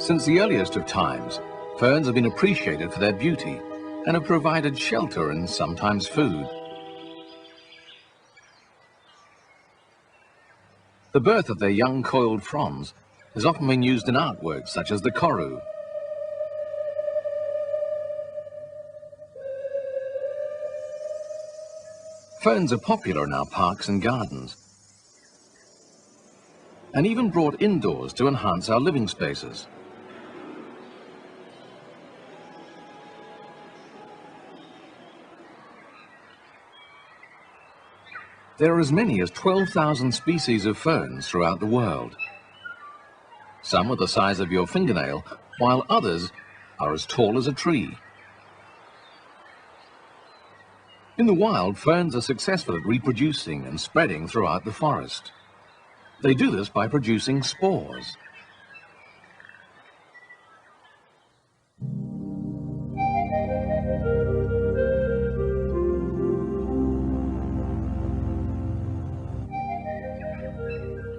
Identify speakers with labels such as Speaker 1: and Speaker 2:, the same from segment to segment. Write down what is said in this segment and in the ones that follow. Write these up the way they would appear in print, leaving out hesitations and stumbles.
Speaker 1: Since the earliest of times, ferns have been appreciated for their beauty and have provided shelter and sometimes food. The birth of their young coiled fronds has often been used in artworks such as the koru. Ferns are popular in our parks and gardens, and even brought indoors to enhance our living spaces. There are as many as 12,000 species of ferns throughout the world. Some are the size of your fingernail, while others are as tall as a tree. In the wild, ferns are successful at reproducing and spreading throughout the forest. They do this by producing spores.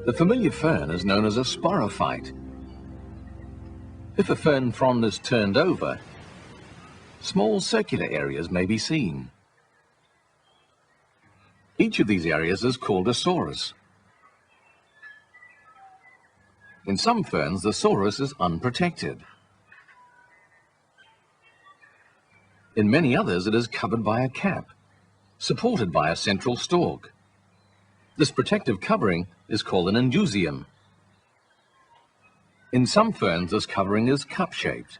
Speaker 1: The familiar fern is known as a sporophyte. If a fern frond is turned over, small circular areas may be seen. Each of these areas is called a sorus. In some ferns, the sorus is unprotected. In many others, it is covered by a cap, supported by a central stalk. This protective covering is called an indusium. In some ferns, this covering is cup-shaped.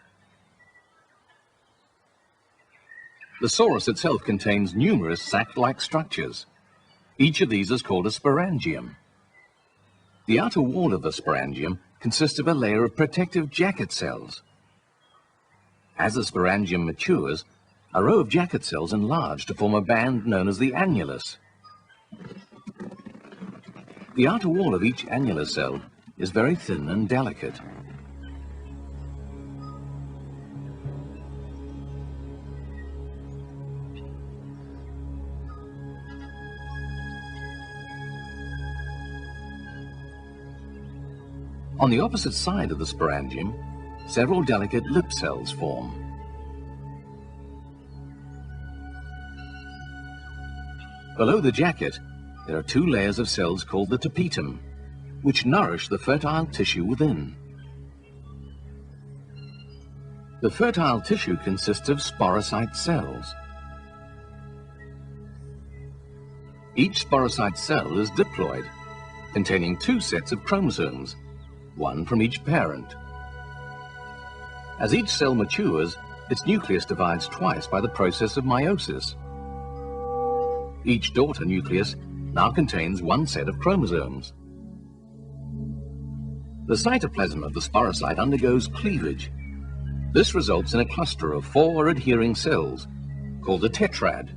Speaker 1: The sorus itself contains numerous sac-like structures. Each of these is called a sporangium. The outer wall of the sporangium consists of a layer of protective jacket cells. As the sporangium matures, a row of jacket cells enlarge to form a band known as the annulus. The outer wall of each annular cell is very thin and delicate. On the opposite side of the sporangium, several delicate lip cells form. Below the jacket, there are two layers of cells called the tapetum, which nourish the fertile tissue within. The fertile tissue consists of sporocyte cells. Each sporocyte cell is diploid, containing two sets of chromosomes, one from each parent. As each cell matures, its nucleus divides twice by the process of meiosis. Each daughter nucleus now contains one set of chromosomes. The cytoplasm of the sporocyte undergoes cleavage. This results in a cluster of 4 adhering cells, called a tetrad.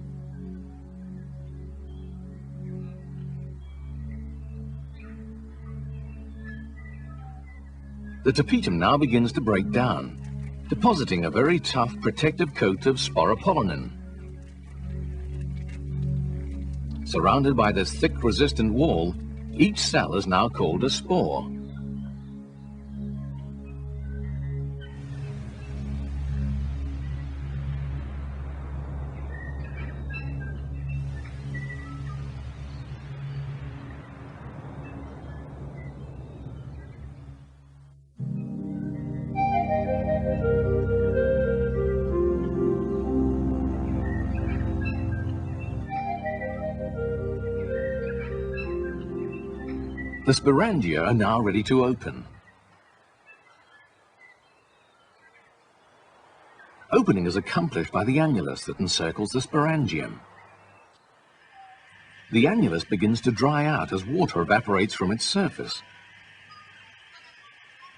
Speaker 1: The tapetum now begins to break down, depositing a very tough protective coat of sporopollenin. Surrounded by this thick resistant wall, each cell is now called a spore. The sporangia are now ready to open. Opening is accomplished by the annulus that encircles the sporangium. The annulus begins to dry out as water evaporates from its surface.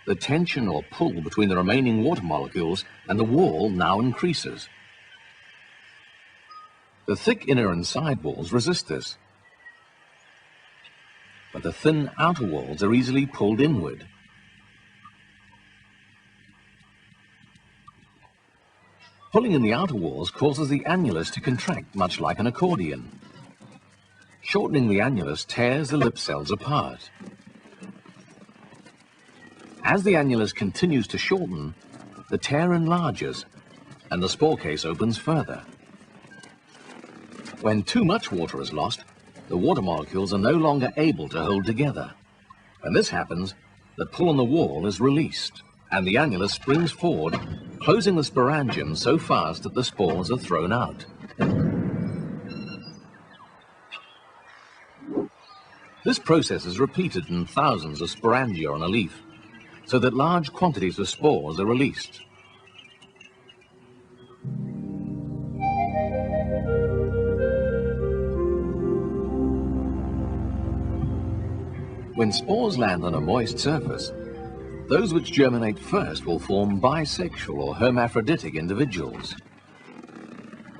Speaker 1: The tension or pull between the remaining water molecules and the wall now increases. The thick inner and side walls resist this, but the thin outer walls are easily pulled inward. Pulling in the outer walls causes the annulus to contract much like an accordion. Shortening the annulus tears the lip cells apart. As the annulus continues to shorten, the tear enlarges and the spore case opens further. When too much water is lost, the water molecules are no longer able to hold together. When this happens, the pull on the wall is released, and the annulus springs forward, closing the sporangium so fast that the spores are thrown out. This process is repeated in thousands of sporangia on a leaf, so that large quantities of spores are released. When spores land on a moist surface, those which germinate first will form bisexual or hermaphroditic individuals.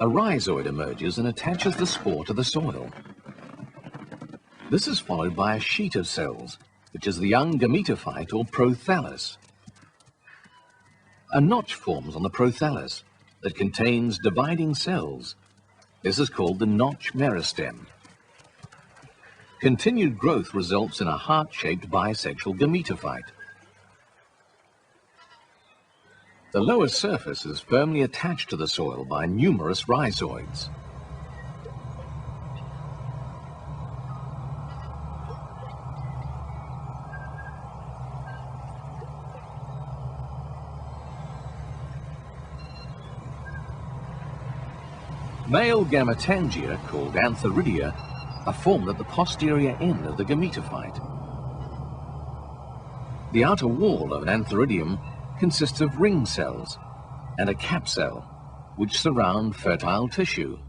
Speaker 1: A rhizoid emerges and attaches the spore to the soil. This is followed by a sheet of cells, which is the young gametophyte or prothallus. A notch forms on the prothallus that contains dividing cells. This is called the notch meristem. Continued growth results in a heart-shaped bisexual gametophyte. The lower surface is firmly attached to the soil by numerous rhizoids. Male gametangia, called antheridia, are formed at the posterior end of the gametophyte. The outer wall of an antheridium consists of ring cells and a cap cell, which surround fertile tissue.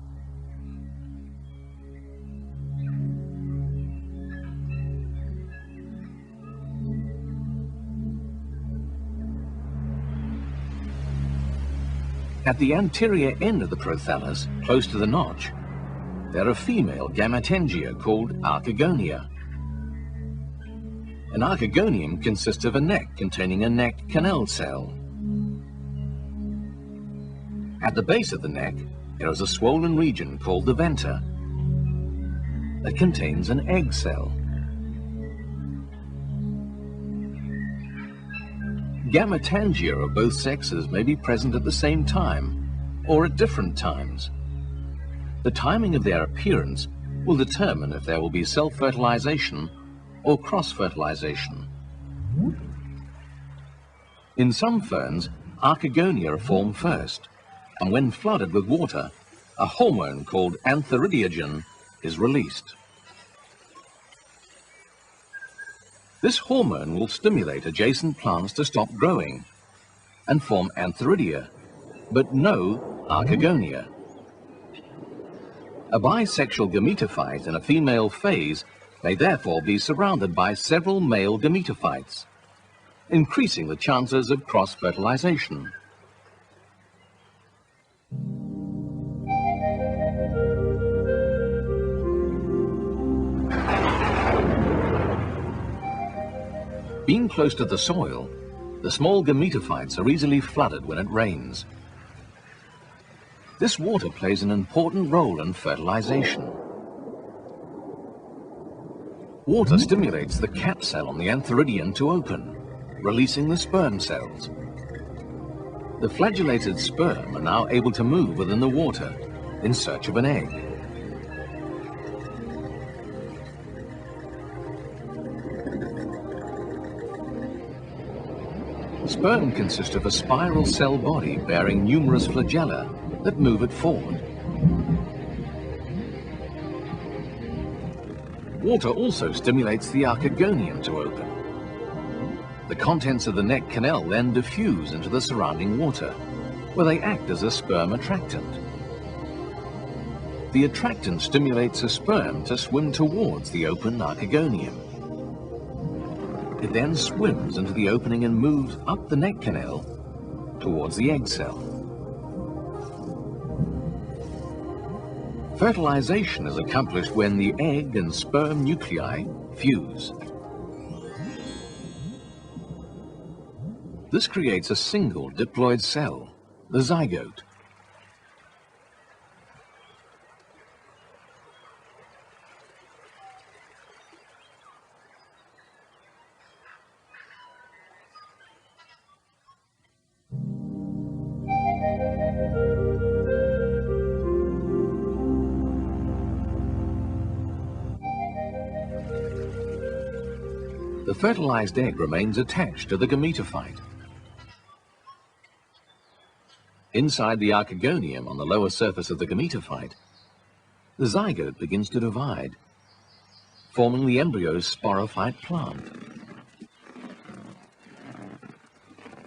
Speaker 1: At the anterior end of the prothallus, close to the notch, there are female gametangia called archegonia. An archegonium consists of a neck containing a neck canal cell. At the base of the neck, there is a swollen region called the venter that contains an egg cell. Gametangia of both sexes may be present at the same time or at different times. The timing of their appearance will determine if there will be self-fertilization or cross-fertilization. In some ferns, archegonia are formed first, and when flooded with water, a hormone called antheridiogen is released. This hormone will stimulate adjacent plants to stop growing and form antheridia, but no archegonia. A bisexual gametophyte in a female phase may therefore be surrounded by several male gametophytes, increasing the chances of cross-fertilization. Being close to the soil, the small gametophytes are easily flooded when it rains. This water plays an important role in fertilization. Water stimulates the cap cell on the antheridium to open, releasing the sperm cells. The flagellated sperm are now able to move within the water in search of an egg. Sperm consists of a spiral cell body bearing numerous flagella that move it forward. Water also stimulates the archegonium to open. The contents of the neck canal then diffuse into the surrounding water, where they act as a sperm attractant. The attractant stimulates a sperm to swim towards the open archegonium. It then swims into the opening and moves up the neck canal towards the egg cell. Fertilization is accomplished when the egg and sperm nuclei fuse. This creates a single diploid cell, the zygote. the fertilized egg remains attached to the gametophyte. Inside the archegonium on the lower surface of the gametophyte, the zygote begins to divide, forming the embryo's sporophyte plant.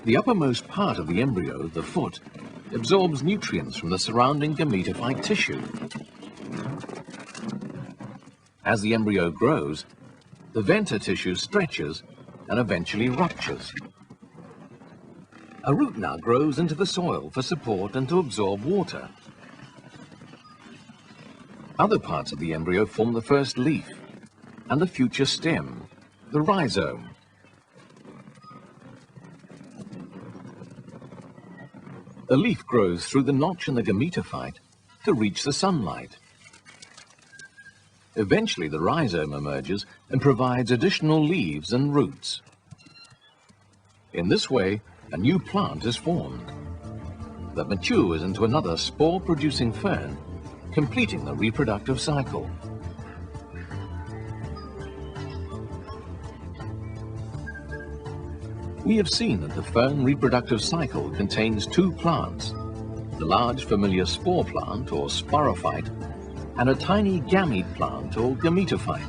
Speaker 1: The uppermost part of the embryo, the foot, absorbs nutrients from the surrounding gametophyte tissue. As the embryo grows, the venter tissue stretches and eventually ruptures. A root now grows into the soil for support and to absorb water. Other parts of the embryo form the first leaf and the future stem, the rhizome. The leaf grows through the notch in the gametophyte to reach the sunlight. Eventually, the rhizome emerges and provides additional leaves and roots. In this way, a new plant is formed that matures into another spore-producing fern, completing the reproductive cycle. We have seen that the fern reproductive cycle contains two plants, the large familiar spore plant or sporophyte, and a tiny gamete plant or gametophyte.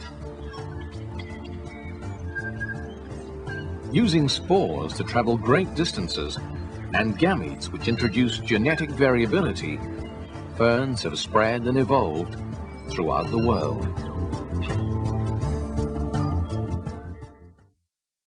Speaker 1: Using spores to travel great distances and gametes which introduce genetic variability, ferns have spread and evolved throughout the world.